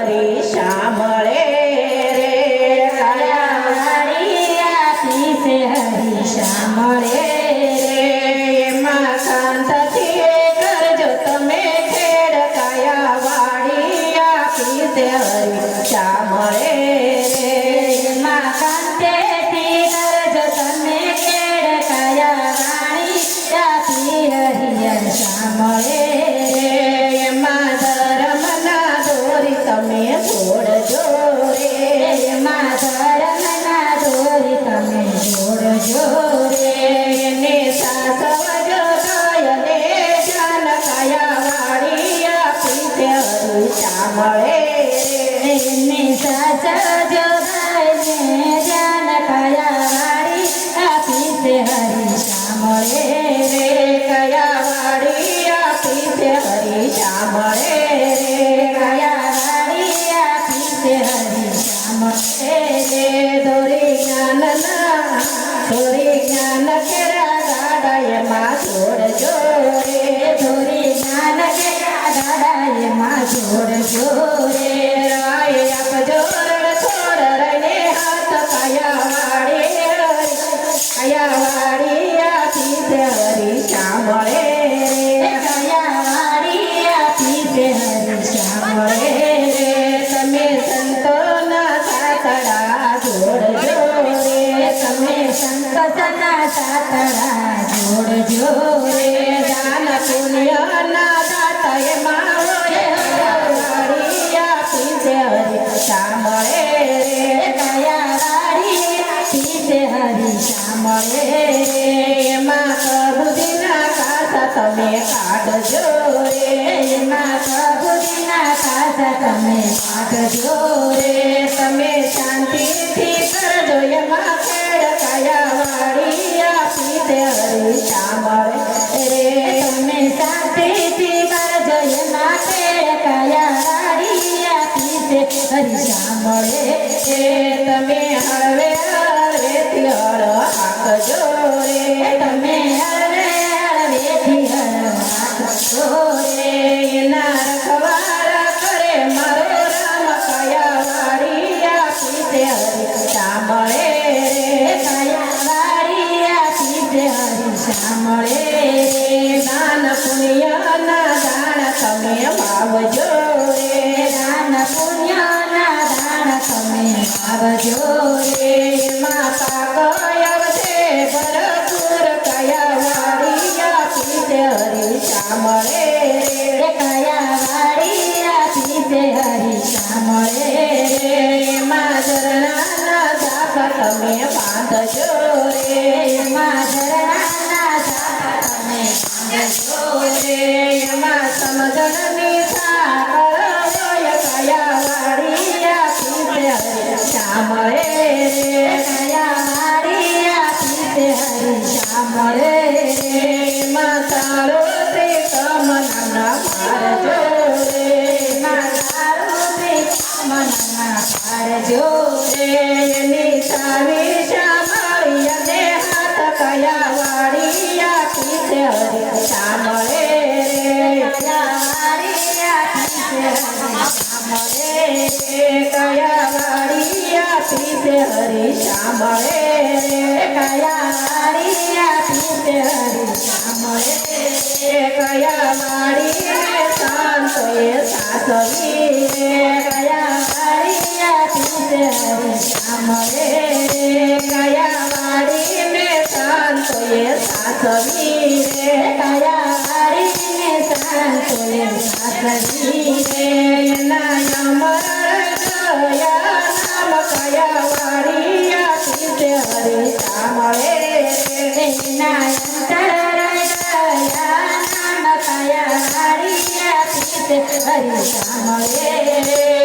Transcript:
હરી સાંભળે રે કયા વાળિયા પીસે હરી સાંભળે રે એમાં શાંતથી કરજો તમે ખેડ કયા વાળિયા પીસે હરી સાંભળે રે એમાં શાંતિથી કરજો તમે ખેડ કયા વાળિયા પી હરિયર સાંભળે રે એમાં ધર્મના દોરી તમે જોડજો રે એમાં ધર્મના દોરી તમે જોડજો રે એને સાસવજો ગાયને જાન કયા વાળિયા પીસે હરી સાંભળે રે એને સાસવજો ગાયને જાન કયા વાળિયા પીસે હરી સાંભળે રે કયા વાળિયા પીસે હરી સાંભળે રે કયા વાળિયા પીસે હરી સાંભળે રે દોરી જ્ઞાન કેરા દાડા એમાં જોડજો રે દોરી જ્ઞાન કેરા દાડા એમાં જોડજો રે રાય આપજો રણ છોડ રહીને હાથ કયા વાળિયા પીસે હરી સાંભળે રે કયા વાળિયા પીસે હરી સાંભળે રે તમે સંતોના સાતડા જોડજો રે તમે સંતના સાતડા જોડજો રે દાન પુણ્યના દાતા એમાં વાળિયા પીસે હરી સાંભળે રે કયા વાળિયા પીસે હરી સાંભળે રે એમાં પ્રભુજીના કાસા તમે કાઢજો રે એમાં પ્રભુજીના કાસા તમે કાઢજો રે તમે શાંતિથી કરજો એમાં ખેડ કયા વાળિયા પીસે હરી સાંભળે રે તમે શાંતિથી કરજો એમાં ખેડ કયા વાળિયા પીસે હરી સાંભળે રે તમે હળવેથી હળ હાંકજો રે તમે હળવેથી હળ હાંકજો રે એના રખવારા કરે મારો રામ કયા વાળિયા પીસે હરી સાંભળે રે કયા વાળિયા પીસે હરી સાંભળે રે દાન પુણ્યના દાણ તમે વાવજો રે દાન પુણ્યના દાણ તમે વાવજો રે એમાં પાક આવશે ભરપૂર કયા વાળિયા પીસે હરી સાંભળે રે કયા વાળિયા પીસે હરી સાંભળે રે એમાં ઝરણાના ઝાપા તમે બાંધજો રે એમાં ઝરણાના ઝાપા તમે બાંધજો રે એમાં સમજણની સાકળ હોય કયા વાળિયા પીસે હરી સાંભળે રે કયા વાળિયા પીસે હરી સાંભળે રે એમાં તારો પ્રીતમ નાના પારજો રે એમાં તારો પ્રીતમ નાના પારજો રે એની સાવી સાંભળી અને હાથ કયા વાળિયા પીસે હરી સાંભળે રે કયા વાળિયા પીસે હરી સાંભળે રે કયા વાળિયા પીસે હરી સાંભળે રે કયા વાળિયા પીસે હરી સાંભળે રે કયા વાળીને શાંતોએ સાસવી રે કયા વાળિયા પીસે હરી સાંભળે રે કયા વાળીને શાંતોએ સાસવી રે કયા વાળીને શાંતોએ સાસવી રે એના અમર ગયા નામ કયા વાળિયા પીસે હરી સાંભળે રે એના અંતર ગયા નામ કયા વાળિયા પીસે હરી સાંભળે રે